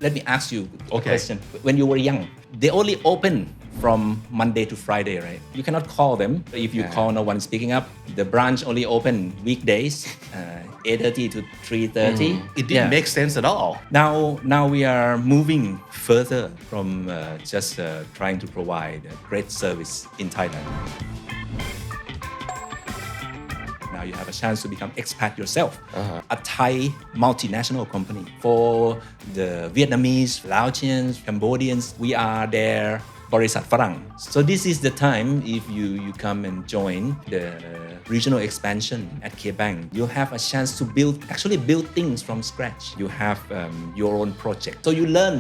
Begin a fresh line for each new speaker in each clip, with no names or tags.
Let me ask you a
Okay.
question. When you were young, they only open from Monday to Friday, right? You cannot call them. If you call, no one is picking up. The branch only open weekdays, 8:30 to 3:30.
It didn't make sense at all.
Now we are moving further from just trying to provide a great service in Thailand. Now you have a chance to become expat yourself. A Thai multinational company. For the Vietnamese, Laotians, Cambodians, we are their บริษัทฝรั่ง so this is the time if you come and join the regional expansion at K-Bank you'll have a chance to actually build things from scratch you have your own project so you learn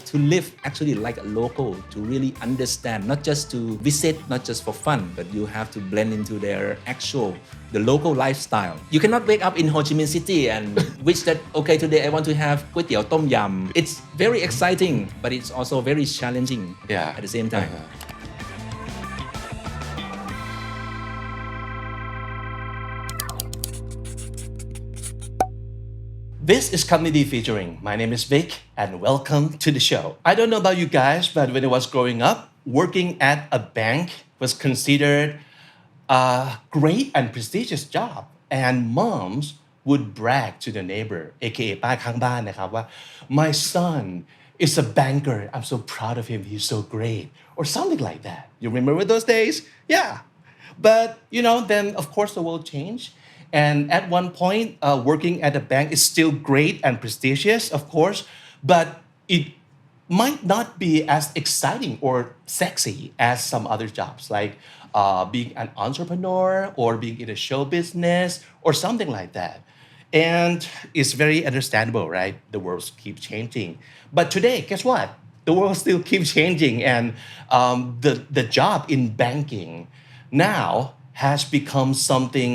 to live actually like a local to really understand not just to visit not just for fun but you have to blend into their the local lifestyle you cannot wake up in Ho Chi Minh City and wish that okay today I want to have ก๋วยเตี๋ยวต้มยำ it's very exciting but it's also very challenging at the same time
This is Comedy Featuring. My name is Vic and welcome to the show. I don't know about you guys, but when I was growing up, working at a bank was considered a great and prestigious job. And moms would brag to the neighbor, aka ป้าข้างบ้านนะครับว่า My son is a banker. I'm so proud of him. He's so great. Or something like that. You remember those days? Yeah. But, then of course the world changed. And at one point, working at a bank is still great and prestigious, of course, but it might not be as exciting or sexy as some other jobs, like being an entrepreneur or being in a show business or something like that. And it's very understandable, right? The world keeps changing. But today, guess what? The world still keeps changing, and the job in banking now has become something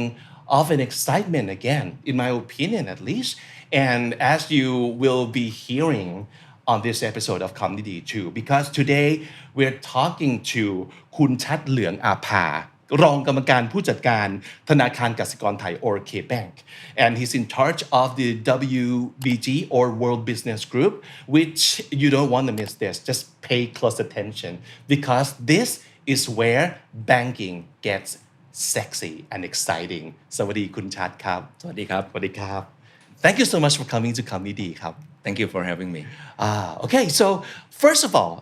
of an excitement again, in my opinion at least. And as you will be hearing on this episode of Comedy too, because today we're talking to คุณชัดเหลืองอาภารองกรรมการผู้จัดการธนาคารกสิกรไทย or K-Bank and he's in charge of the WBG or World Business Group which you don't want to miss this just pay close attention because this is where banking gets sexy and exciting สวัสดีคุณชัดครับ
สวัสดีครับ
สวัสดีครับ Thank you so much for coming to Comedy ครับ
Thank you for having me
Okay so first of all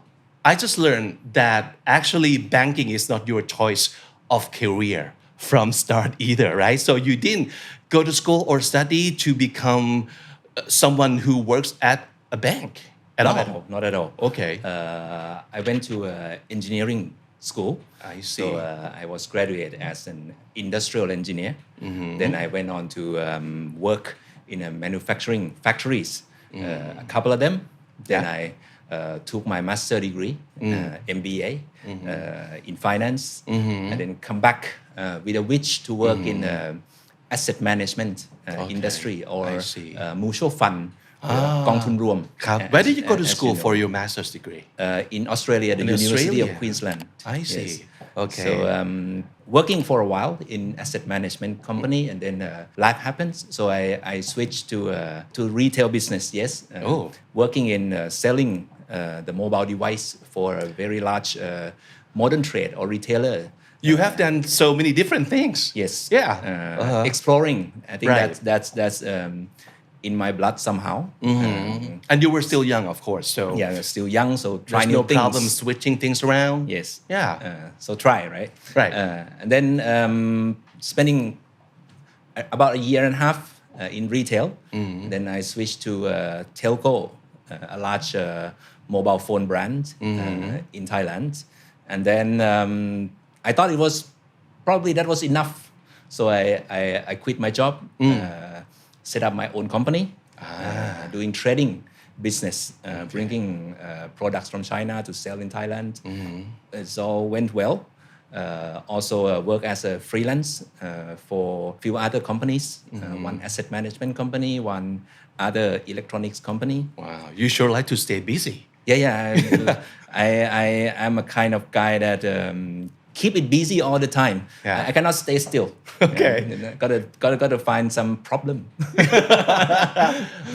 I just learned that actually banking is not your choice of career from start either right so you didn't go to school or study to become someone who works at a bank at all
not at all
Okay
I went to engineering school
I see
so I was graduated as an industrial engineer then I went on to work in a manufacturing factories a couple of them then I took my master degree MBA in finance and then come back with a wish to work in asset management industry or mutual fund กองทุนรวม
Where did you go to school for your master's degree?
In Australia, the University of Queensland.
I see. Okay.
So working for a while in asset management company, and then life happens. So I switched to retail business. Yes. Working in selling the mobile device for a very large modern trade or retailer.
You have done so many different things.
Yes.
Yeah.
Exploring. I think
Right.
that's in my blood somehow.
And you were still young, of course. So
Yeah, I was still young, so try
there's
new
no
things.
problem switching things around.
Yes.
Yeah.
So try, right?
Right.
And then spending about a year and a half in retail. Then I switched to telco, a large mobile phone brand in Thailand. And then I thought it was probably that was enough. So I quit my job, set up my own company, doing trading business, bringing products from China to sell in Thailand. It all went well. Also work as a freelance for a few other companies, one asset management company, one other electronics company.
Wow. You sure like to stay busy.
Yeah. I'm a kind of guy that keep it busy all the time.
Yeah.
I cannot stay still.
Okay.
Gotta find some problem.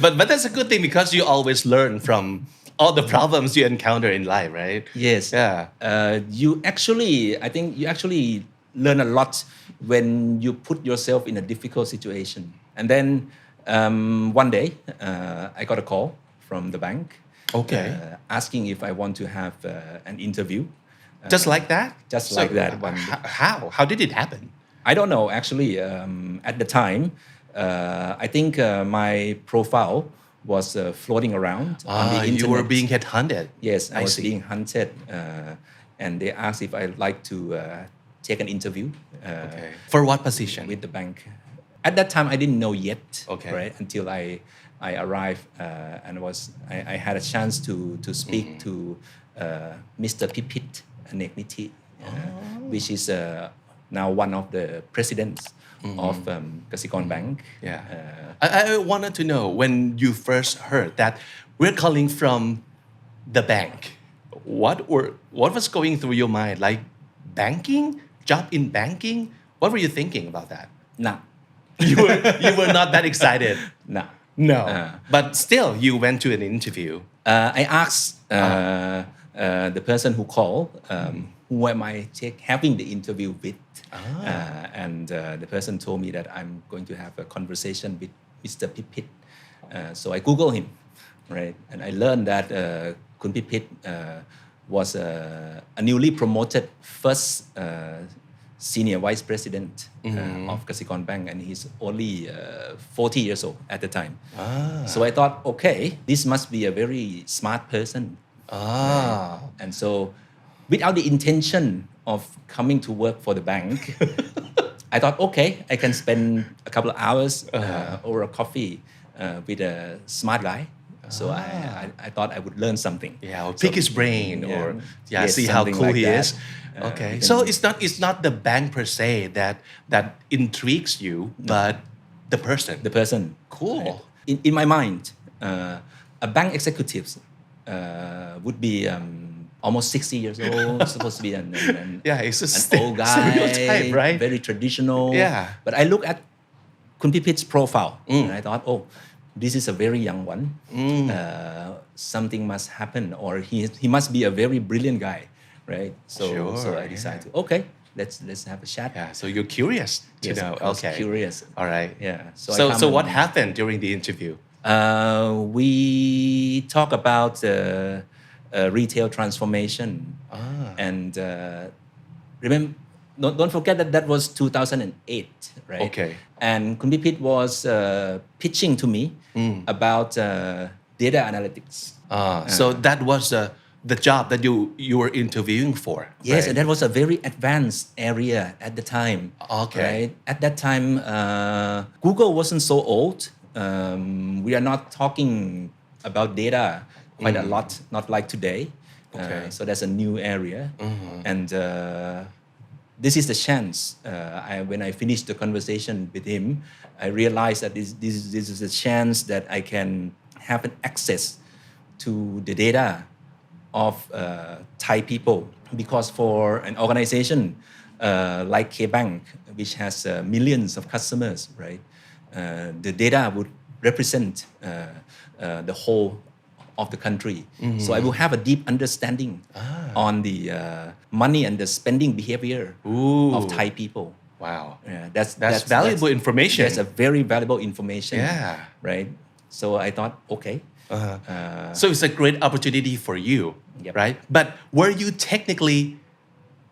But that's a good thing because you always learn from all the problems you encounter in life, right?
Yes.
Yeah.
I think you actually learn a lot when you put yourself in a difficult situation. And then one day, I got a call from the bank.
Okay.
Asking if I want to have an interview.
Just like that?
Just like that one.
How did it happen?
I don't know. Actually, at the time, I think my profile was floating around on the internet.
You were being headhunted.
Yes, I was
see.
being hunted, and they asked if I'd like to take an interview.
Okay. For what position?
With the bank. At that time, I didn't know yet.
Okay.
Right until I arrived and I had a chance to speak to Mr. Pipit Nekniti, which is now one of the presidents of Kasikorn Bank.
Yeah. I wanted to know when you first heard that we're calling from the bank. What was going through your mind? Like banking, job in banking? What were you thinking about that?
Nah.
You were not that excited.
Nah.
No. But still, you went to an interview.
I asked the person who called, who am I having the interview with? And the person told me that I'm going to have a conversation with Mr. Pipit. So I Googled him, right? And I learned that Kun Pipit was a newly promoted first senior vice president of Kasikorn Bank, and he's only 40 years old at the time. So I thought, okay, this must be a very smart person. And so, without the intention of coming to work for the bank, I thought, okay, I can spend a couple of hours over a coffee with a smart guy. So I thought I would learn something.
Yeah, or pick his brain, or
yes,
see how cool
like
he
that.
is. Okay, so it's not the bank per se that intrigues you, but the person.
The person.
Cool.
In my mind, a bank executive would be almost 60 years old, supposed to be an
it's a
old guy,
stereotype, right?
Very traditional.
Yeah.
But I look at Kun Pipit's profile, and I thought, oh, this is a very young one. Something must happen, or he must be a very brilliant guy, right? So I decided to, okay, let's have a chat.
Yeah, so you're curious to
Yes,
know.
I was
Okay.
curious.
All right.
Yeah.
So what happened during the interview?
We talk about retail transformation, and remember, don't forget that was 2008, right?
Okay.
And Kun Pipit was pitching to me about data analytics.
So that was the job that you were interviewing for.
Yes,
right?
and that was a very advanced area at the time.
Okay.
Right? At that time, Google wasn't so old. We are not talking about data quite a lot, not like today.
Okay.
So that's a new area. And this is the chance. When I finished the conversation with him, I realized that this is a chance that I can have an access to the data of Thai people, because for an organization like K-Bank, which has millions of customers, right? The data would represent the whole of the country. So I will have a deep understanding on the money and the spending behavior of Thai people.
Wow.
That's
valuable information.
That's a very valuable information.
Yeah.
Right. So I thought, okay.
So it's a great opportunity for you,
Yep.
right? But were you technically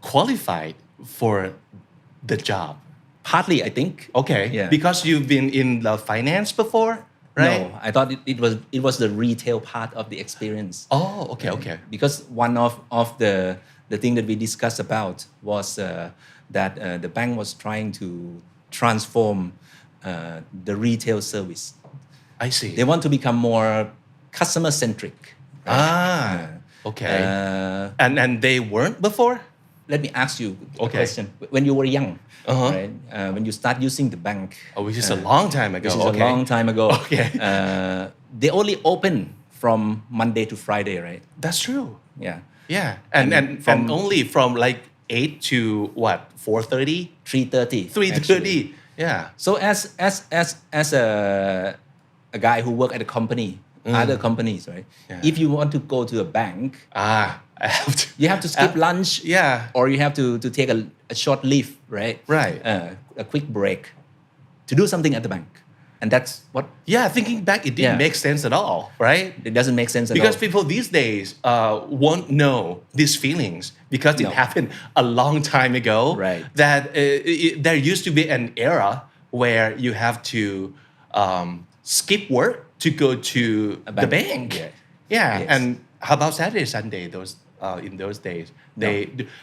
qualified for the job?
Partly, I think.
Okay.
Yeah.
Because you've been in the finance before, right?
No, I thought it was the retail part of the experience.
Oh, okay, okay.
Because one of the thing that we discussed about was that the bank was trying to transform the retail service.
I see.
They want to become more customer centric.
Okay. And they weren't before?
Let me ask you a
Okay.
question. When you were young, right? When you start using the bank,
Which is a long time ago.
which is a long time ago.
Okay.
They only open from Monday to Friday, right?
That's true.
Yeah.
Yeah. And
from
only from like 8 to what 4:30
3:30
3:30 yeah
So as a guy who work at a company other companies right if you want to go to a bank
I have to
you have to skip lunch
yeah
or you have to take a short leave right
Right.
A quick break to do something at the bank and that's what
yeah thinking back it didn't
Yeah.
make sense at all right
it doesn't make sense at
because
all
people these days won't know these feelings because it
No.
happened a long time ago
Right.
that there used to be an era where you have to skip work to go to the
bank.
bank
Yeah.
yeah
Yes.
and how about Saturday Sunday those in those days they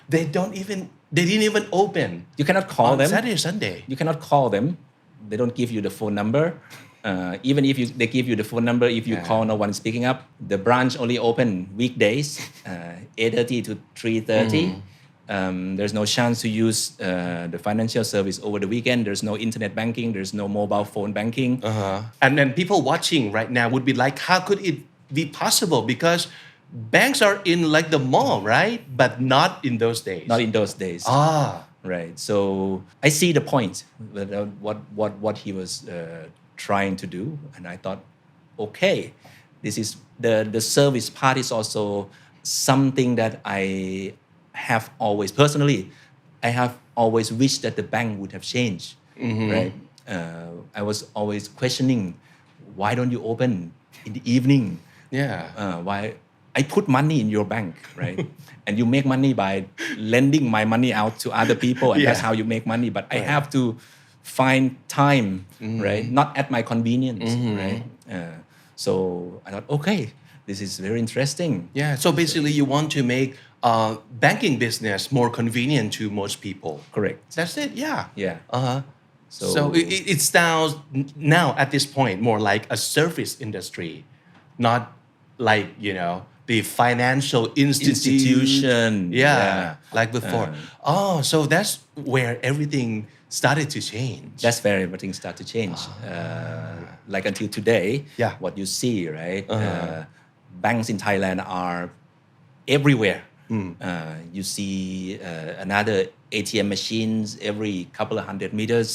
didn't even open
you cannot call
on
them
Saturday Sunday
you cannot call them they don't give you the phone number even if they give you the phone number if you call no one is picking up the branch only open weekdays 8:30 to 3:30 there's no chance to use the financial service over the weekend there's no internet banking there's no mobile phone banking
and then people watching right now would be like how could it be possible because banks are in like the mall right but not in those days
not in those days right so I see the point what he was trying to do and I thought okay this is the service part is also something that I have always personally I have always wished that the bank would have changed right I was always questioning why don't you open in the evening why I put money in your bank right and you make money by lending my money out to other people and that's how you make money but I have to find time right not at my convenience right so I thought okay this is very interesting
yeah so basically you want to make banking business more convenient to most people
correct
that's it
yeah
so it sounds now at this point more like a service industry not like the financial institution like before so that's where everything started to change
that's where everything started to change like until today what you see right banks in Thailand are everywhere you see another ATM machines every couple of hundred meters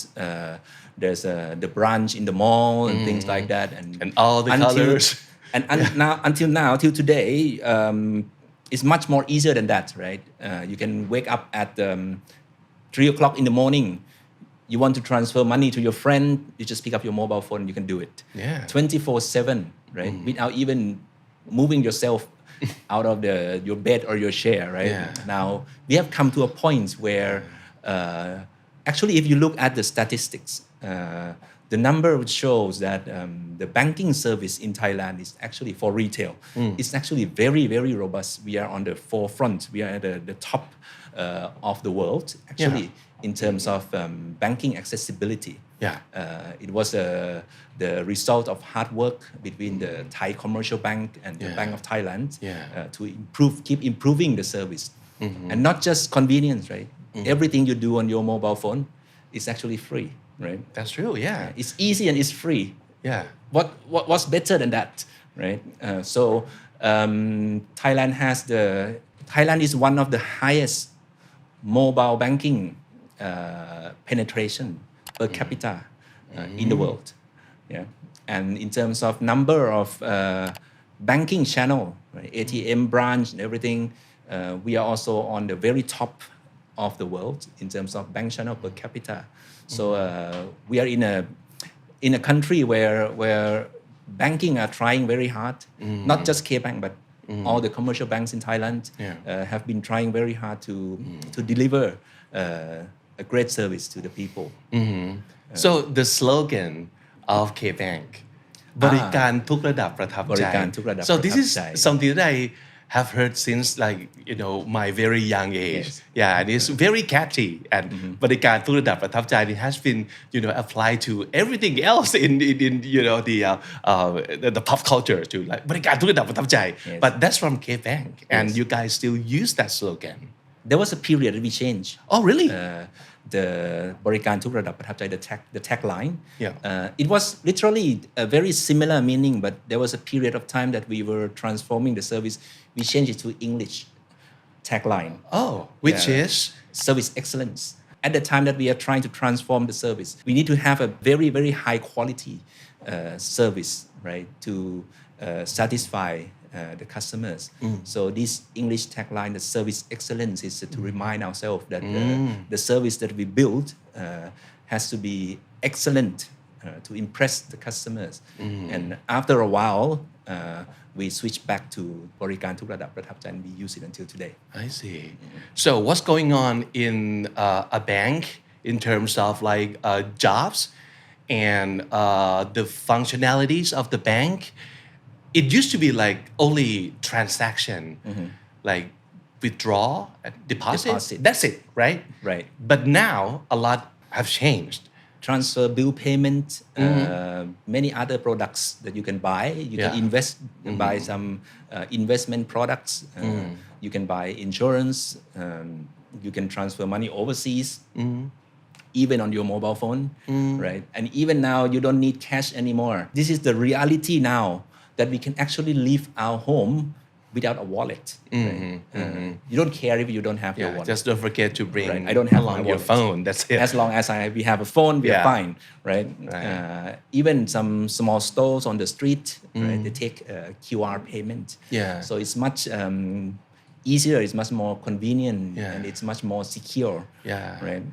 there's the branch in the mall and things like that
and all the colors
and now till today it's much more easier than that right you can wake up at 3:00 in the morning you want to transfer money to your friend you just pick up your mobile phone you can do it 24/7 right without even moving yourself out of your bed or your chair right now we have come to a point where actually if you look at the statistics the number shows that the banking service in Thailand is actually for retail. It's actually very, very robust. We are on the forefront. We are at the top of the world, actually, in terms of banking accessibility. It was the result of hard work between the Thai Commercial Bank and the Bank of Thailand to keep improving the service. And not just convenience, right? Everything you do on your mobile phone is actually free. Right?
That's true.
It's easy and it's free. What's better than that, right? So Thailand is one of the highest mobile banking penetration per capita in the world. And in terms of number of banking channel, right? ATM branch and everything, we are also on the very top of the world in terms of bank channel per capita. So we are in a country where banking are trying very hard, not just K-Bank but all the commercial banks in Thailand have been trying very hard to deliver a great service to the people.
So the slogan of K-Bank บริการทุกระดับประทับใจ
บริการทุกระดับ
So this is
ประทับใจ
something that I have heard since like my very young age and it's very catchy and บริการทุกระดับประทับใจ it has been applied to everything else in the pop culture too like บริการทุกระดับประทับใจ but that's from K-Bank and you guys still use that slogan
There was a period that we changed
Oh really
the บริการทุกระดับประทับใจ the tagline it was literally a very similar meaning but there was a period of time that we were transforming the service we changed it to English tagline.
Which is
service excellence. At the time that we are trying to transform the service, we need to have a very, very high quality service, right, to satisfy the customers. So this English tagline, the service excellence, is to remind ourselves that the service that we build has to be excellent to impress the customers. And after a while, we switch back to บริการทุกระดับประทับใจ and we use it until today.
I see. So what's going on in a bank in terms of like jobs and the functionalities of the bank? It used to be like only transaction, like withdraw, deposit. That's it, right?
Right.
But now a lot have changed.
Transfer, bill payment, many other products that you can buy. You can invest and buy some investment products. You can buy insurance. You can transfer money overseas, even on your mobile phone, right? And even now, you don't need cash anymore. This is the reality now that we can actually leave our home without a wallet. Right? You don't care if you don't have your wallet.
Just don't forget to bring
I don't have
along
my
your
wallet.
phone. That's it.
As long as we have a phone, we are fine, right? Even some small stores on the street, right? They take QR payment. So it's much easier. It's much more convenient, and it's much more secure. Right.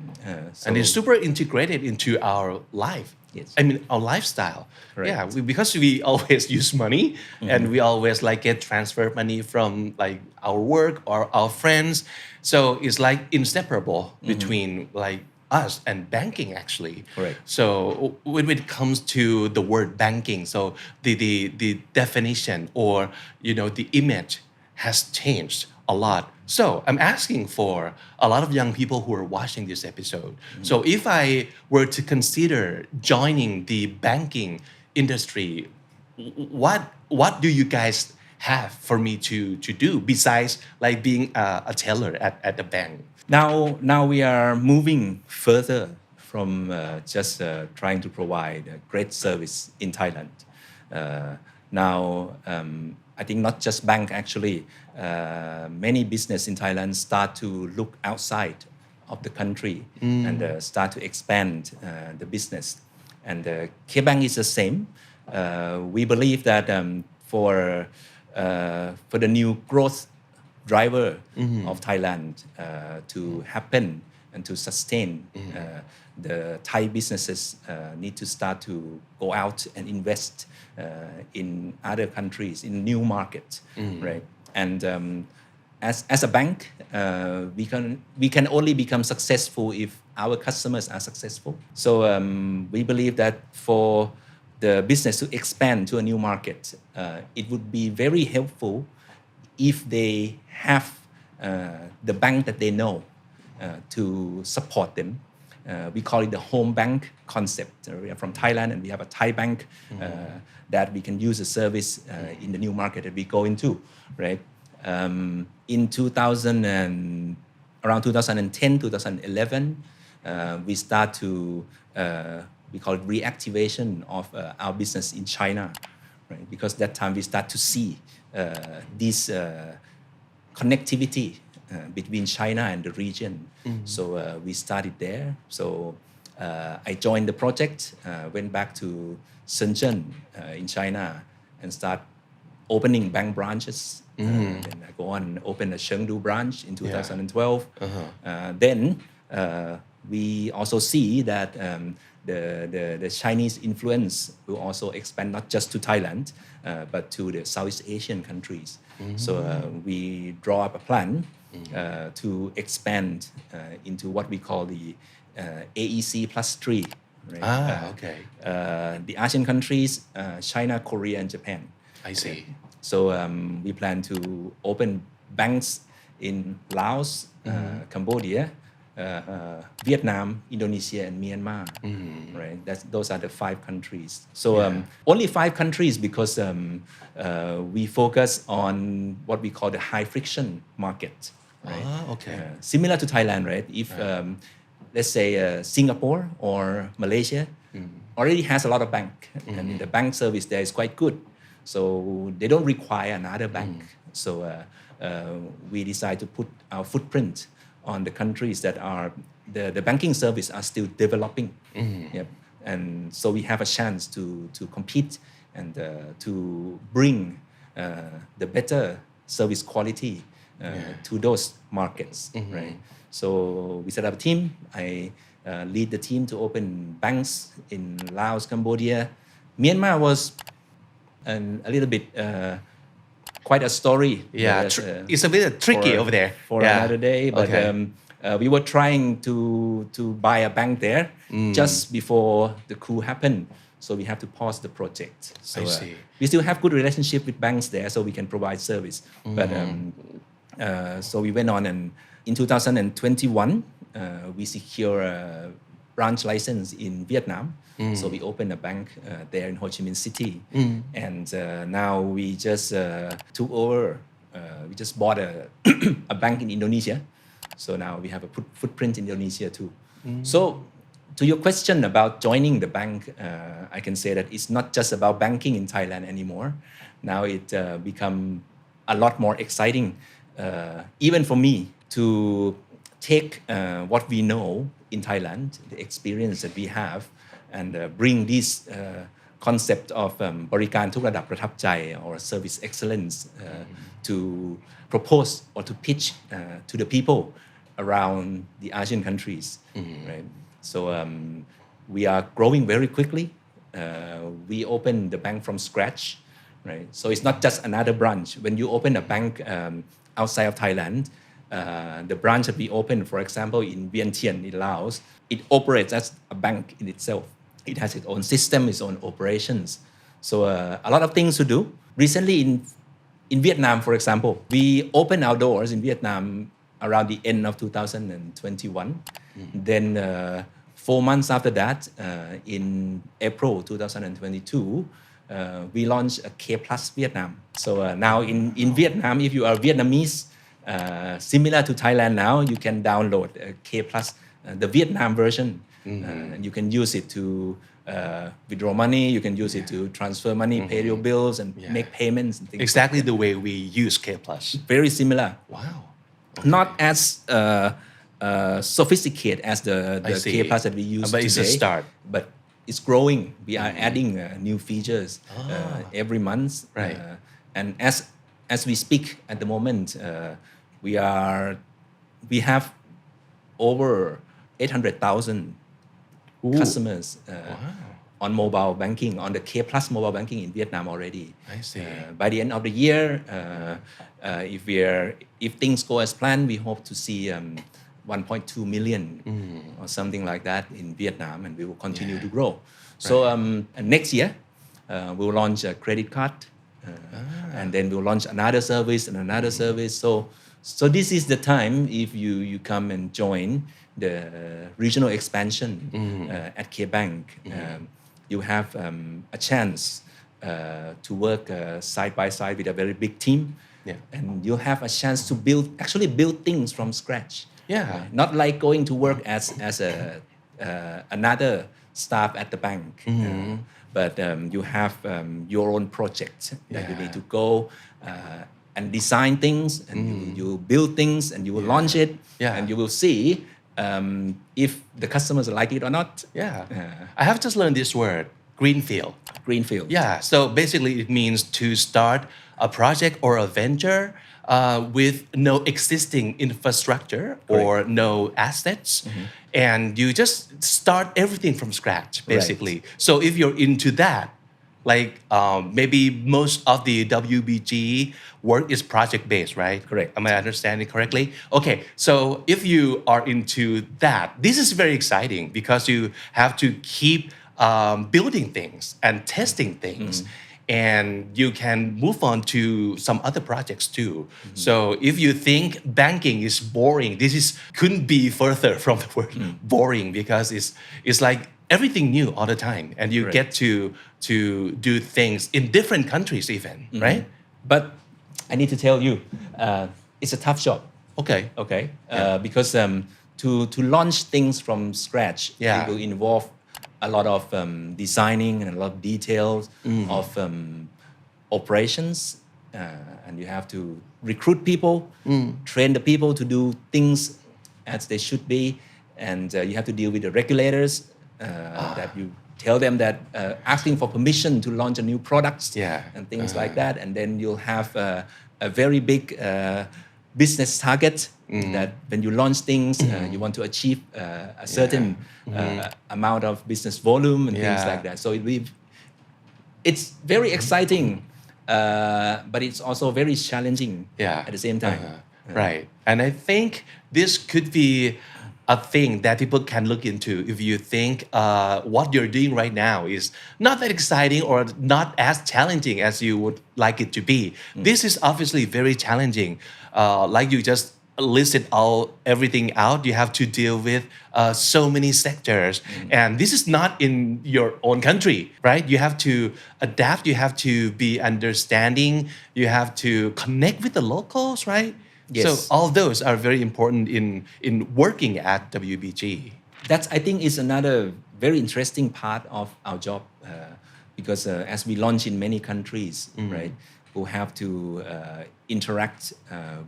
And it's super integrated into our life.
Yes.
I mean, our lifestyle.
Correct.
Because we always use money and we always like get transfer money from like our work or our friends. So it's like inseparable between like us and banking actually.
Correct.
So when it comes to the word banking, so the definition or, you know, the image has changed a lot. So I'm asking for a lot of young people who are watching this episode. So if I were to consider joining the banking industry, what do you guys have for me to do besides like being a teller at the bank?
Now we are moving further from just trying to provide a great service in Thailand. Now, I think not just bank actually, many business in Thailand start to look outside of the country and start to expand the business. And K-Bank is the same. We believe that for the new growth driver of Thailand to happen and to sustain, the Thai businesses need to start to go out and invest in other countries, in new markets, right? And as a bank, we can only become successful if our customers are successful. So we believe that for the business to expand to a new market, it would be very helpful if they have the bank that they know to support them. We call it the home bank concept. We are from Thailand and we have a Thai bank that we can use the service in the new market that we go into, right? In around 2010, 2011, we start to, we call it reactivation of our business in China, right? Because that time we start to see this connectivity between China and the region. So we started there. So I joined the project, went back to Shenzhen in China and start opening bank branches. Then I go on and open a Chengdu branch in 2012. Then we also see that the Chinese influence will also expand not just to Thailand, but to the Southeast Asian countries. So we draw up a plan to expand into what we call the AEC+3. Right?
Okay.
The Asian countries, China, Korea, and Japan.
I see.
So we plan to open banks in Laos, Cambodia, Vietnam, Indonesia, and Myanmar. Right? Those are the 5 countries. So only 5 countries because we focus on what we call the high friction market. Right?
Okay.
Similar to Thailand, right? If let's say Singapore or Malaysia already has a lot of bank, and the bank service there is quite good. So they don't require another bank. So we decided to put our footprint on the countries that are the banking service are still developing. Yep. And so we have a chance to compete and to bring the better service quality to those markets, right? So we set up a team. I lead the team to open banks in Laos, Cambodia. Myanmar was a little bit quite a story.
Yeah, it's a bit tricky over there.
For another day, but we were trying to buy a bank there just before the coup happened. So we have to pause the project. So we still have good relationship with banks there, so we can provide service. But so we went on, and in 2021, we secure a branch license in Vietnam. So we opened a bank there in Ho Chi Minh City, and now we just took over. We just bought a bank in Indonesia. So now we have a footprint in Indonesia too. So to your question about joining the bank, I can say that it's not just about banking in Thailand anymore. Now it become a lot more exciting, even for me, to take what we know in Thailand, the experience that we have, and bring this concept of บริการทุกระดับประทับใจ or service excellence to propose or to pitch to the people around the Asian countries, right? So we are growing very quickly. We opened the bank from scratch, right? So it's not just another branch. When you open a bank outside of Thailand, the branch that we opened, for example, in Vientiane in Laos, it operates as a bank in itself. It has its own system, its own operations. So a lot of things to do. Recently in Vietnam, for example, we opened our doors in Vietnam around the end of 2021. Then 4 months after that, in April 2022, we launched a K Plus Vietnam. So now in Vietnam, if you are Vietnamese, similar to Thailand now, you can download K Plus, the Vietnam version. And you can use it to withdraw money, you can use it to transfer money, pay your bills, and make payments and things.
Exactly the way we use K Plus.
Very similar.
Wow.
Okay. Not as sophisticated as the K Plus that we use
but
today.
It's a start.
But it's growing. We are adding new features every month.
Right.
And as we speak at the moment, we have over 800,000 customers on mobile banking, on the K Plus mobile banking in Vietnam already.
I see.
By the end of the year, if things go as planned, we hope to see 1.2 million or something like that in Vietnam, and we will continue to grow. So next year, we'll launch a credit card, and then we'll launch another service and another service. So this is the time if you come and join the regional expansion at K Bank. You have a chance to work side by side with a very big team, and you have a chance to build things from scratch. Not like going to work as another staff at the bank, but you have your own project that you need to go and design things, and you build things, and you will launch it, and you will see if the customers like it or not.
I have just learned this word, greenfield.
Greenfield.
So basically it means to start a project or a venture with no existing infrastructure or no assets, and you just start everything from scratch, basically. So if you're into that, like maybe most of the WBG work is project-based, right?
Correct.
Am I understanding correctly? Okay, so if you are into that, this is very exciting because you have to keep building things and testing things. And you can move on to some other projects too. So if you think banking is boring, couldn't be further from the word boring, because it's like everything new all the time, and you get to do things in different countries even, right?
But I need to tell you, it's a tough job.
Okay.
Because to launch things from scratch, it will involve a lot of designing and a lot of details of operations and you have to recruit people, train the people to do things as they should be, and you have to deal with the regulators that you tell them that asking for permission to launch a new products and things like that, and then you'll have a very big business target that when you launch things, you want to achieve a certain amount of business volume and things like that. So it's very exciting, but it's also very challenging at the same time.
Right. And I think this could be a thing that people can look into if you think what you're doing right now is not that exciting or not as challenging as you would like it to be. This is obviously very challenging. Like you just listed everything out, you have to deal with so many sectors, and this is not in your own country, right? You have to adapt, you have to be understanding, you have to connect with the locals, right?
Yes.
So all those are very important in working at WBG.
That I think is another very interesting part of our job, because as we launch in many countries, right, who have to interact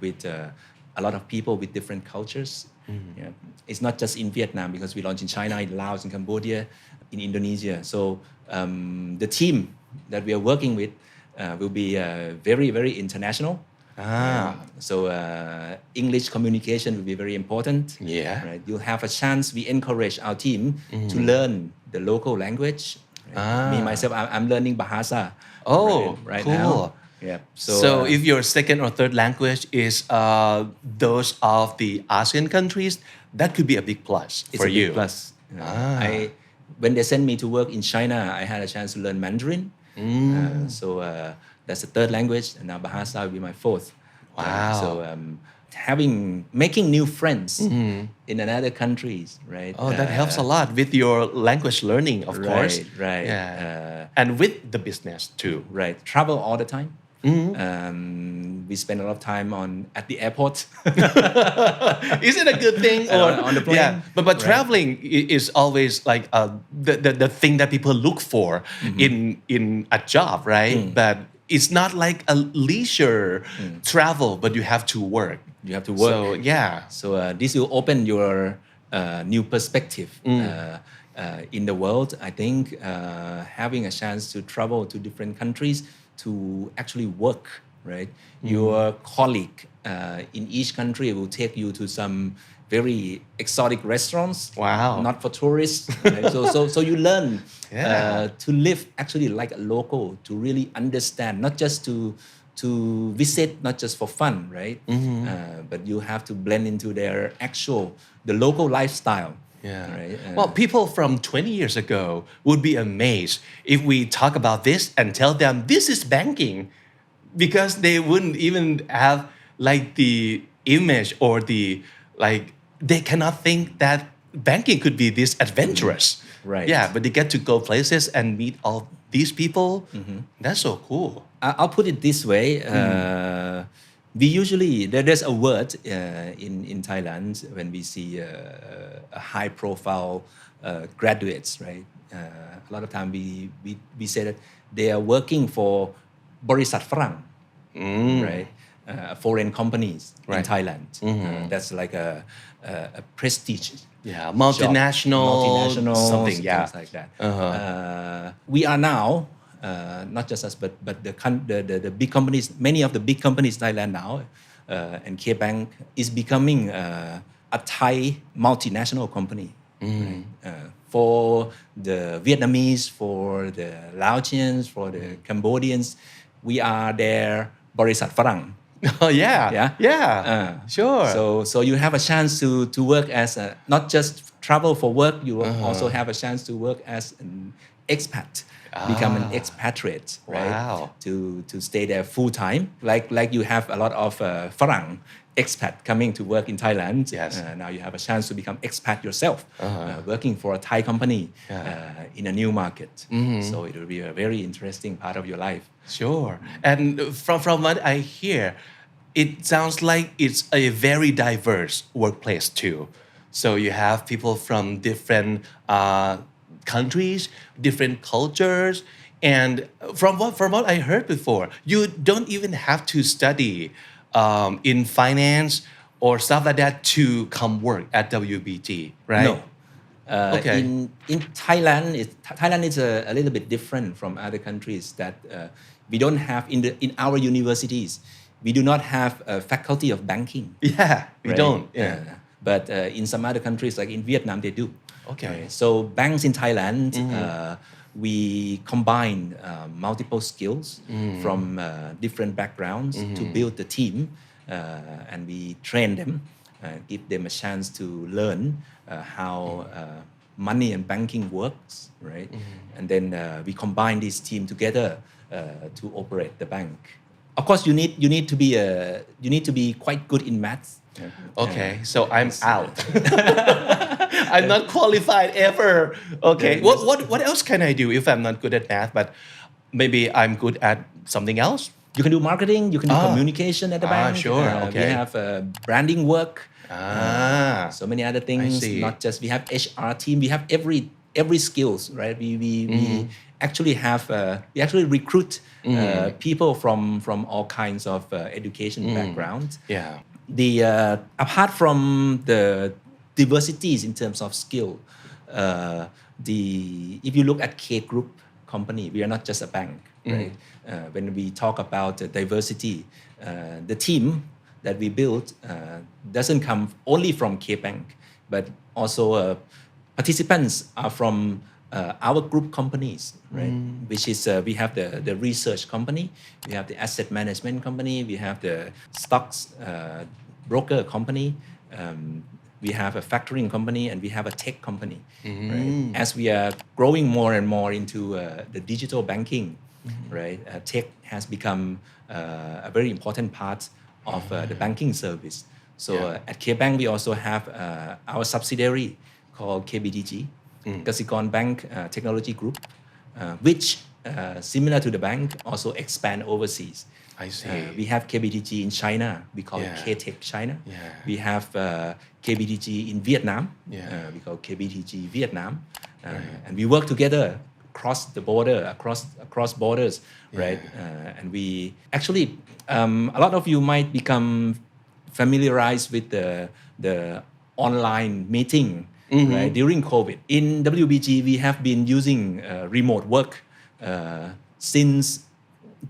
with a lot of people with different cultures. Yeah. It's not just in Vietnam, because we launch in China, in Laos, in Cambodia, in Indonesia. So the team that we are working with will be very, very international. So English communication will be very important. Right? You'll have a chance. We encourage our team to learn the local language. Right? Me myself, I'm learning Bahasa. Right
cool.
now. Yeah.
So if your second or third language is those of the ASEAN countries, that could be a big plus for you.
Big plus. When they sent me to work in China, I had a chance to learn Mandarin. So that's the third language, and now Bahasa will be my fourth.
Wow.
So making new friends in another countries, right?
That helps a lot with your language learning, of course.
Right.
Yeah. And with the business too.
Right. Travel all the time. We spend a lot of time at the airport.
Is it a good thing? Or
on the plane?
Yeah, but traveling is always like the thing that people look for in a job, right? But it's not like a leisure travel, but you have to work.
You have to work.
So yeah.
So this will open your new perspective in the world. I think having a chance to travel to different countries to actually work, right? Your colleague in each country will take you to some very exotic restaurants.
Wow.
Not for tourists. Right? So you learn to live actually like a local, to really understand, not just to visit, not just for fun, right? But you have to blend into the local lifestyle.
Yeah.
Right?
Well, people from 20 years ago would be amazed if we talk about this and tell them this is banking, because they wouldn't even have like the image or they cannot think that banking could be this adventurous.
Right.
Yeah, but they get to go places and meet all these people. That's so cool.
I'll put it this way. We usually, there's a word in Thailand when we see a high profile graduates, right? A lot of time we say that they are working for บริษัทฝรั่ง right? Foreign companies in Thailand. That's like a prestige.
Yeah, multinational something,
things like that. We are now, not just us, but the big companies, many of the big companies in Thailand now, and K-Bank is becoming a Thai multinational company. Right? For the Vietnamese, for the Laotians, for the Cambodians, we are their บริษัทฝรั่ง
Oh yeah. Sure.
So you have a chance to work as not just travel for work. You also have a chance to work as an expat, become an expatriate, right?
Wow.
To stay there full time. Like you have a lot of ฝรั่ง expat coming to work in Thailand.
Yes.
Now you have a chance to become expat yourself, working for a Thai company in a new market. So it will be a very interesting part of your life.
Sure. And from what I hear, it sounds like it's a very diverse workplace too. So you have people from different countries, different cultures, And from what I heard before, you don't even have to study in finance or stuff like that to come work at WBG, right?
No.
Okay.
In Thailand is a little bit different from other countries that we don't have in our universities. We do not have a faculty of banking.
Yeah, we
right?
don't. Yeah.
But in some other countries, like in Vietnam, they do.
Okay.
Right? So banks in Thailand, we combine multiple skills from different backgrounds to build the team, and we train them, give them a chance to learn how money and banking works, right? And then we combine this team together to operate the bank. Of course, you need to be quite good in maths.
Okay, so I'm out. I'm not qualified ever. Okay, what else can I do if I'm not good at math, but maybe I'm good at something else?
You can do marketing. You can do communication at the bank.
Sure. Okay.
We have branding work. So many other things.
I see.
Not just we have HR team. We have every skills, right? We actually have we actually recruit people from all kinds of education backgrounds.
Yeah.
The apart from the diversities in terms of skill, if you look at K Group company, we are not just a bank, right? When we talk about diversity, the team that we built doesn't come only from K Bank, but also participants are from our group companies, right? Which is we have the research company, we have the asset management company, we have the stocks broker company, we have a factoring company, and we have a tech company. Right? As we are growing more and more into the digital banking, right? Tech has become a very important part of the banking service. So at KBank, we also have our subsidiary called KBTG, Kasikorn Bank Technology Group, which similar to the bank also expand overseas.
I see.
We have KBTG in China. We call it K-Tech China. We have KBTG in Vietnam. We call KBTG Vietnam. And we work together across the border, across borders, right? And we actually, a lot of you might become familiarized with the online meeting, right? During COVID. In WBG, we have been using remote work since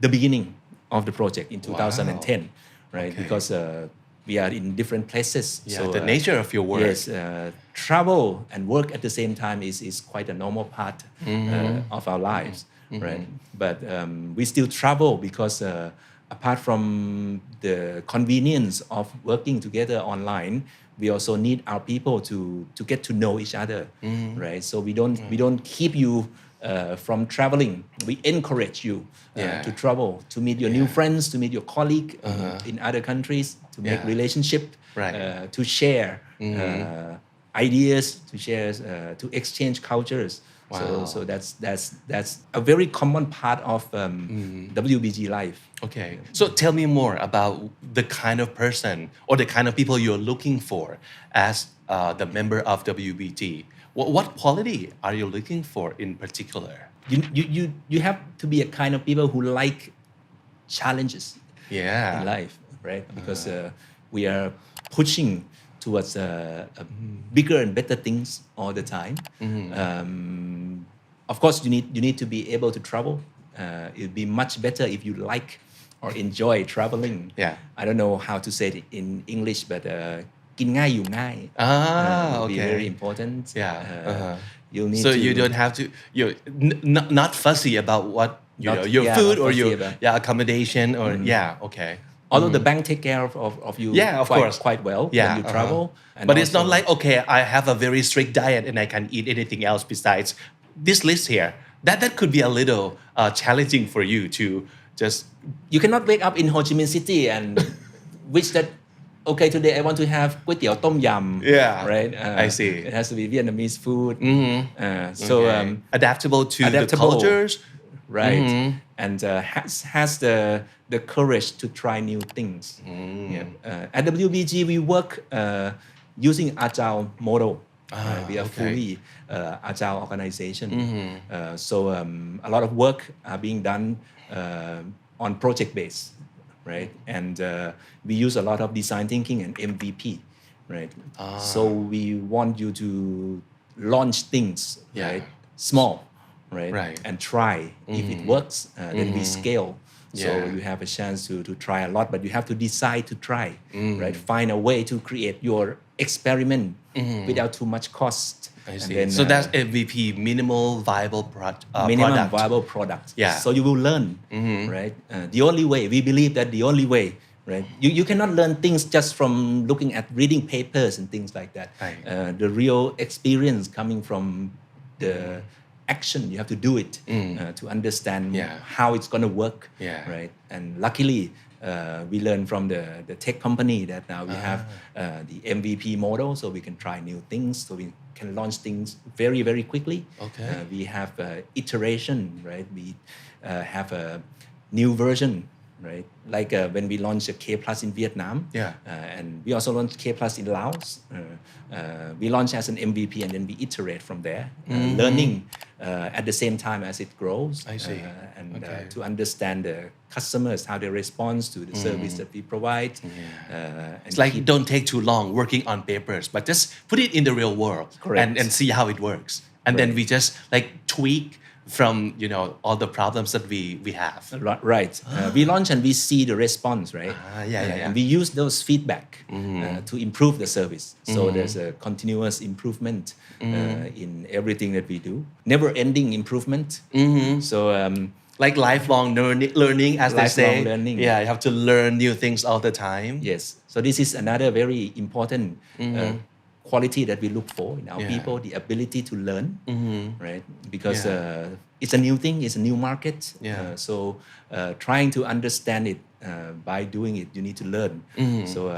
the beginning of the project in 2010, right? Okay. Because we are in different places.
Yeah, so the nature of your work.
Yes, travel and work at the same time is quite a normal part of our lives, right? But we still travel because apart from the convenience of working together online, we also need our people to get to know each other, right? So we don't keep you from traveling. We encourage you to travel, to meet your new friends, to meet your colleague in other countries, to make relationship, to share ideas, to share, to exchange cultures. Wow. So that's a very common part of WBG life.
Okay. So tell me more about the kind of person or the kind of people you're looking for as the member of WBG. What quality are you looking for in particular?
You have to be a kind of people who like challenges in life, right? Because we are pushing towards bigger and better things all the time. Of course, you need to be able to travel. It'd be much better if you like or enjoy traveling. I don't know how to say it in English, but กินง่ายอยู่ง่าย
okay.
Be very important. You'll need
so
to,
you don't have to you're not fussy about what your food or your accommodation or okay.
Although the bank take care of you quite well when you travel.
But it's not like, okay, I have a very strict diet and I can eat anything else besides this list here. That could be a little challenging for you to just...
You cannot wake up in Ho Chi Minh City and wish that, okay, today I want to have kway teow tom yum. Right?
I see.
It has to be Vietnamese food. So
adaptable to the cultures.
Right? And has the courage to try new things. At WBG, we work using agile model. We are fully agile organization. So a lot of work are being done on project base, right? And we use a lot of design thinking and MVP, right? So we want you to launch things, right? Small, right? And try. If it works, then we scale. So you have a chance to try a lot, but you have to decide to try, right? Find a way to create your experiment without too much cost.
I see. Then, so that's MVP, minimal viable product.
Viable product.
Yeah.
So you will learn, right? The only way, we believe that the only way, right? You cannot learn things just from looking at reading papers and things like that.
Right.
The real experience coming from the action, you have to do it to understand how it's going to work, right? And luckily, we learned from the tech company that now we have the MVP model, so we can try new things, so we can launch things very, very quickly.
Okay.
We have iteration, right? We have a new version, right? Like when we launched a K Plus in Vietnam, and we also launched K Plus in Laos. We launch as an MVP and then we iterate from there, learning at the same time as it grows.
I see.
And to understand the customers, how they respond to the service that we provide.
It's like don't take too long working on papers, but just put it in the real world and see how it works. And then we just like tweak from all the problems that we have.
Right. We launch and we see the response, right? And we use those feedback to improve the service. So there's a continuous improvement in everything that we do. Never-ending improvement. So
like lifelong learning, as they say.
Lifelong learning.
Yeah, you have to learn new things all the time.
Yes. So this is another very important quality that we look for in our people, the ability to learn, right? Because it's a new thing, it's a new market. So trying to understand it by doing it, you need to learn. So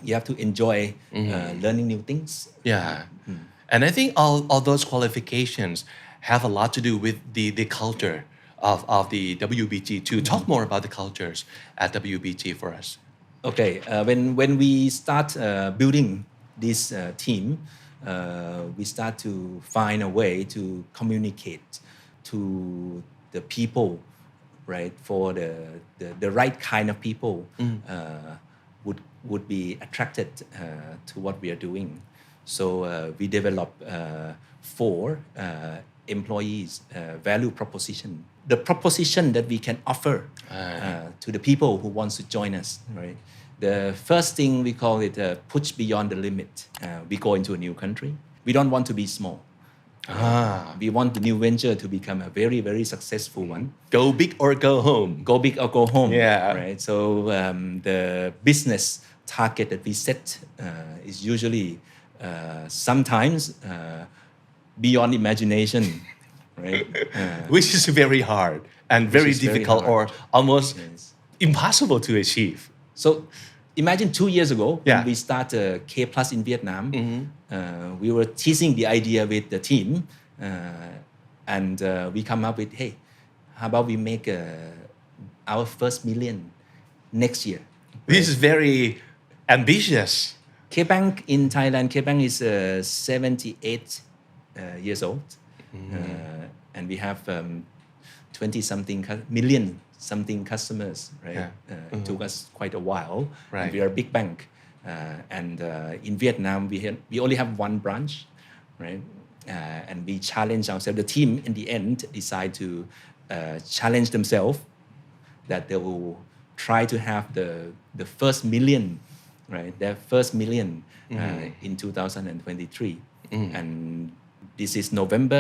you have to enjoy learning new things.
And I think all those qualifications have a lot to do with the culture of the WBG too. Talk more about the cultures at WBG for us.
Okay, when we start building this team, we start to find a way to communicate to the people, right? For the right kind of people would be attracted to what we are doing. So we develop 4 employees value proposition. The proposition that we can offer to the people who wants to join us, right? The first thing we call it push beyond the limit. We go into a new country. We don't want to be small. We want the new venture to become a very, very successful one.
Go big or go home.
Go big or go home.
Right.
So the business target that we set is usually sometimes beyond imagination, right?
Which is very hard and very difficult or almost impossible to achieve.
So imagine 2 years ago when we started K Plus in Vietnam, we were teasing the idea with the team and we come up with, hey, how about we make our first million next year?
Right? This is very ambitious.
K-Bank in Thailand, K-Bank is 78 years old and we have 20-something million something customers, right? It took us quite a while.
Right.
We are a big bank. And in Vietnam, we only have 1 branch, right? And we challenge ourselves. The team in the end decide to challenge themselves that they will try to have the first million, right? Their first million in 2023. And this is November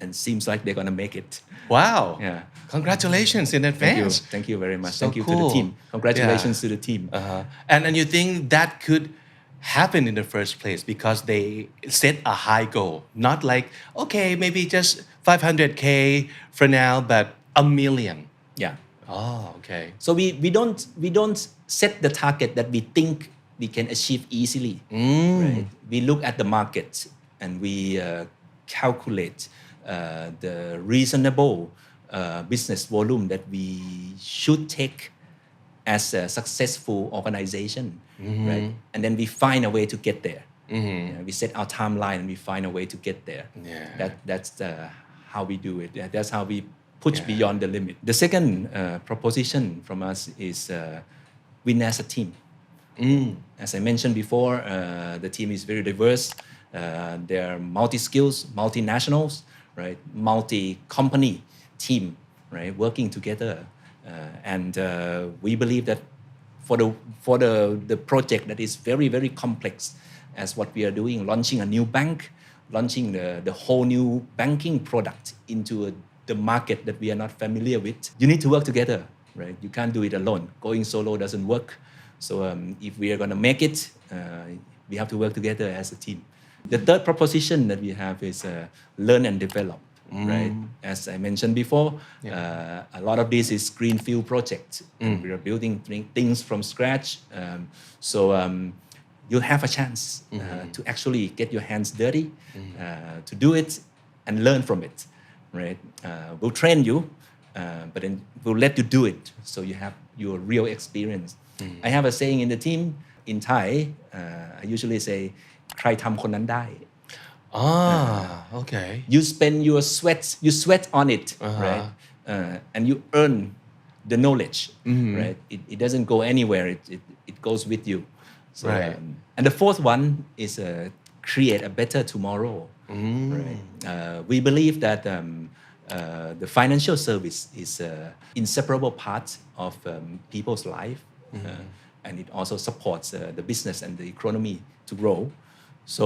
and seems like they're going to make it.
Wow.
Yeah.
Congratulations in advance.
Thank you very much.
So
Thank you
cool.
to the team. Congratulations to the team.
And you think that could happen in the first place because they set a high goal, not like, okay, maybe just 500K for now, but a million.
Yeah.
Oh, okay.
So we don't set the target that we think we can achieve easily. Right? We look at the market and we calculate the reasonable business volume that we should take as a successful organization, right? And then we find a way to get there. We set our timeline and we find a way to get there. That's how we do it. That's how we push beyond the limit. The second proposition from us is win as a team. As I mentioned before, the team is very diverse. They're multi-skills, multinationals, right? Multi-company team, right? Working together, and we believe that for the project that is very very complex, as what we are doing, launching a new bank, launching the whole new banking product into the market that we are not familiar with. You need to work together, right? You can't do it alone. Going solo doesn't work. So if we are going to make it, we have to work together as a team. The third proposition that we have is learn and develop, right? As I mentioned before, a lot of this is greenfield project. And we are building things from scratch. You'll have a chance to actually get your hands dirty, to do it and learn from it, right? We'll train you, but then we'll let you do it so you have your real experience. I have a saying in the team in Thai. I usually say, ใครทำคนนั้นได้
Okay.
You spend you sweat on it, right? And you earn the knowledge, right? It doesn't go anywhere. It goes with you. So,
Right.
And the fourth one is create a better tomorrow. Right? We believe that the financial service is an inseparable part of people's life, and it also supports the business and the economy to grow. So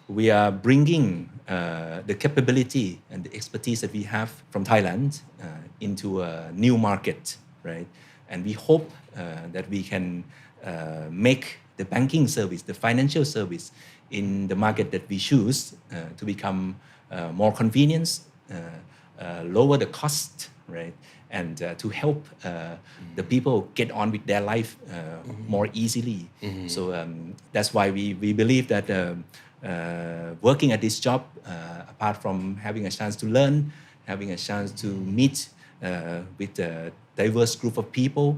we are bringing the capability and the expertise that we have from Thailand into a new market, right? And we hope that we can make the banking service, the financial service in the market that we choose to become more convenient, lower the cost, right? And to help the people get on with their life more easily. So that's why we believe that working at this job, apart from having a chance to learn, having a chance to meet with a diverse group of people,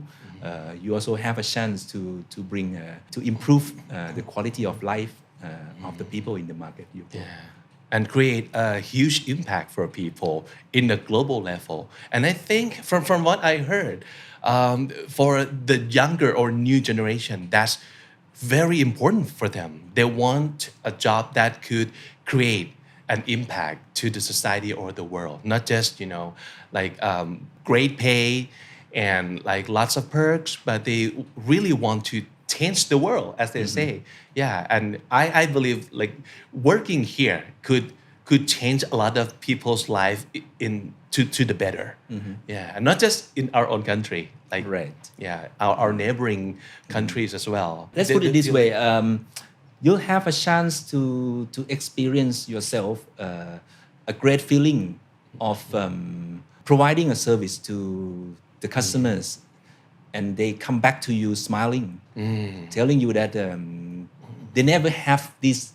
you also have a chance to bring to improve the quality of life of the people in the market.
And create a huge impact for people in the global level. And I think from what I heard, for the younger or new generation, that's very important for them. They want a job that could create an impact to the society or the world, not just, like great pay and like lots of perks, but they really want to change the world, as they say. And I believe like working here could change a lot of people's life to the better. And not just in our own country, like our neighboring countries as well.
Let's put it this way: you'll have a chance to experience yourself a great feeling of providing a service to the customers, and they come back to you smiling, telling you that they never have this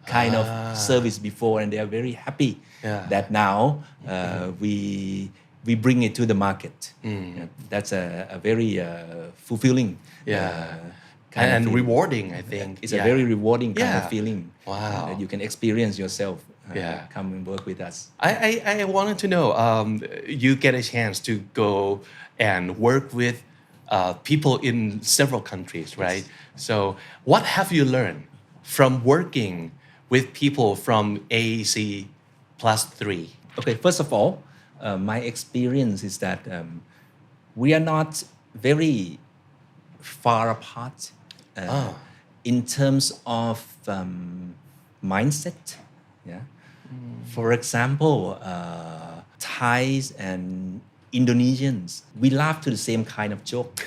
kind of service before, and they are very happy that now we bring it to the market. That's a very fulfilling
and rewarding, I think.
It's a very rewarding kind of feeling.
Wow.
That you can experience yourself. Come and work with us.
I wanted to know, you get a chance to go and work with people in several countries, right? So what have you learned from working with people from AEC+3?
Okay, first of all, my experience is that we are not very far apart in terms of mindset. For example, Thais and Indonesians, we laugh to the same kind of joke.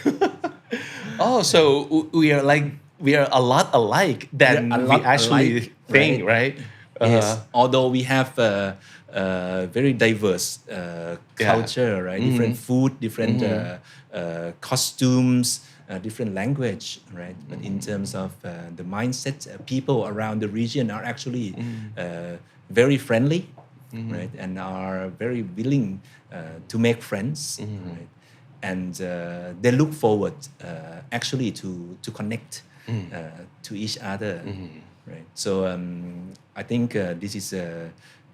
So we are a lot alike than we actually think, right?
Yes, although we have very diverse culture, right? Different food, different costumes, different language, right? But in terms of the mindset, people around the region are actually very friendly, right? And are very willing to make friends, right? And they look forward actually to connect to each other. right? So I think this is a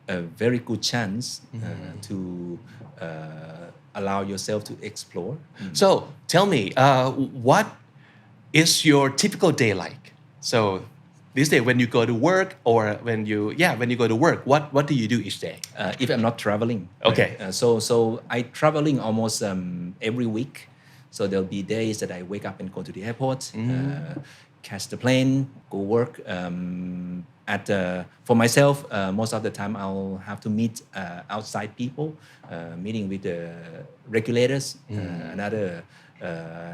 very good chance to allow yourself to explore.
So tell me, what is your typical day like? So this day when you go to work or when you go to work, what do you do each day?
If I'm not traveling.
Okay.
Right? So I traveling almost every week. So there'll be days that I wake up and go to the airport, catch the plane, go work. For myself, most of the time I'll have to meet outside people, meeting with the regulators, another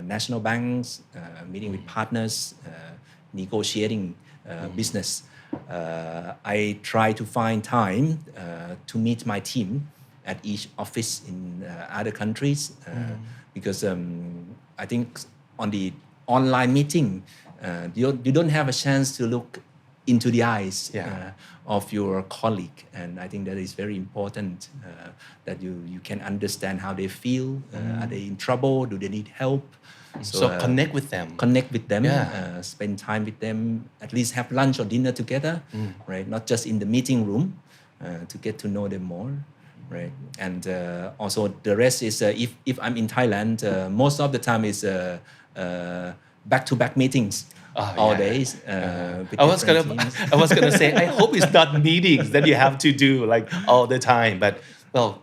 national banks, meeting with partners, negotiating business. I try to find time to meet my team at each office in other countries because I think on the online meeting you don't have a chance to look into the eyes of your colleague, and I think that is very important that you can understand how they feel. Are they in trouble? Do they need help?
So connect with them.
Connect with them, spend time with them, at least have lunch or dinner together, right? Not just in the meeting room, to get to know them more, right? And also the rest is if I'm in Thailand, most of the time is back-to-back meetings all days. With different teams.
I was gonna say, I hope it's not meetings that you have to do like all the time, but well,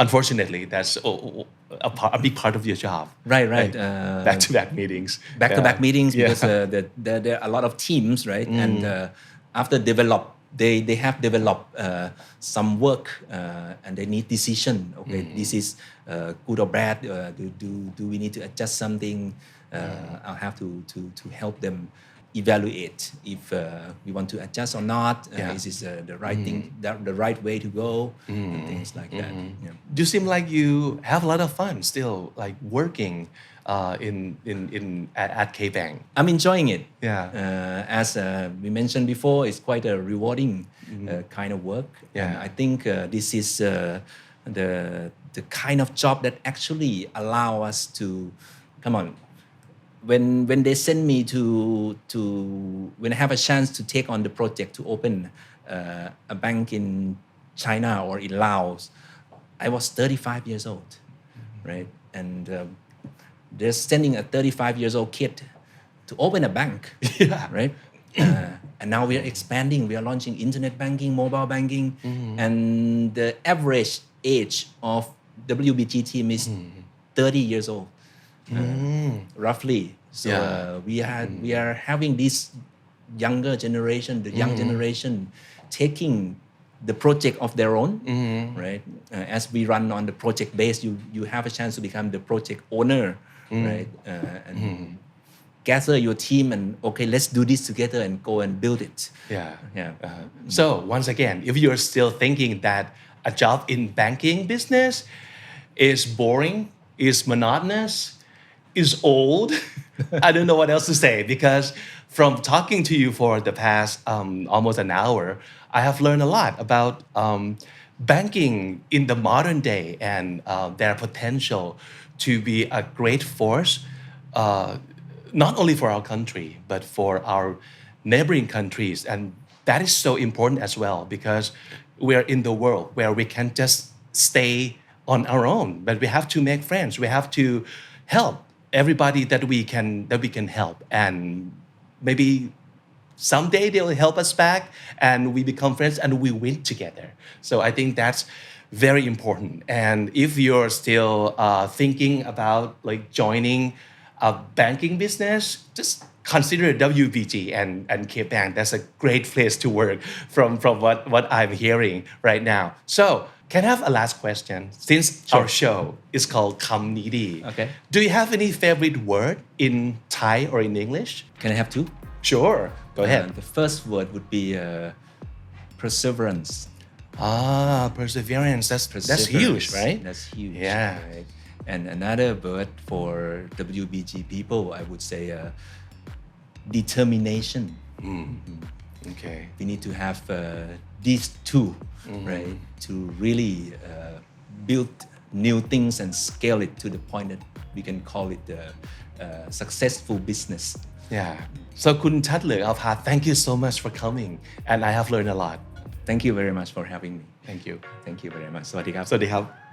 unfortunately, that's a big part of your job.
Right.
Back-to-back meetings.
Back-to-back meetings because there are a lot of teams, right? And after they have developed some work and they need decision. Okay, this is good or bad. Do we need to adjust something? I'll have to help them evaluate if we want to adjust or not. Is this the right thing, the right way to go, and things like that. Yeah.
You seem like you have a lot of fun still, like working at K-Bank.
I'm enjoying it.
Yeah.
As we mentioned before, it's quite a rewarding kind of work.
Yeah.
And I think this is the kind of job that actually allow us to come on. When they send me to when I have a chance to take on the project to open a bank in China or in Laos, I was 35 years old, right? And they're sending a 35 years old kid to open a bank, right? And now we are expanding. We are launching internet banking, mobile banking, and the average age of WBG team is 30 years old. Roughly. So we are having this younger generation, the young generation, taking the project of their own, right? As we run on the project base, you have a chance to become the project owner, right? And gather your team and okay, let's do this together and go and build it.
So once again, if you're still thinking that a job in banking business is boring, is monotonous, is old, I don't know what else to say, because from talking to you for the past almost an hour, I have learned a lot about banking in the modern day and their potential to be a great force, not only for our country, but for our neighboring countries. And that is so important as well, because we're in the world where we can't just stay on our own, but we have to make friends. We have to help everybody that we can help, and maybe someday they'll help us back and we become friends and we win together. So I think that's very important. And if you're still thinking about like joining a banking business, just consider WBG and K-Bank. That's a great place to work from what I'm hearing right now. So can I have a last question? Since our show is called Kam Nidi.
Okay.
Do you have any favorite word in Thai or in English?
Can I have two?
Sure. Go ahead.
The first word would be perseverance.
Perseverance. That's huge, right?
That's huge.
Yeah.
Right? And another word for WBG people, I would say determination.
Okay.
We need to have these two, right, to really build new things and scale it to the point that we can call it the successful business.
Yeah. So คุณชัดเหลืองอาภา thank you so much for coming and I have learned a lot.
Thank you very much for having me.
Thank you.
Thank you very much. สวัสดีครับ
สวัสดีครับ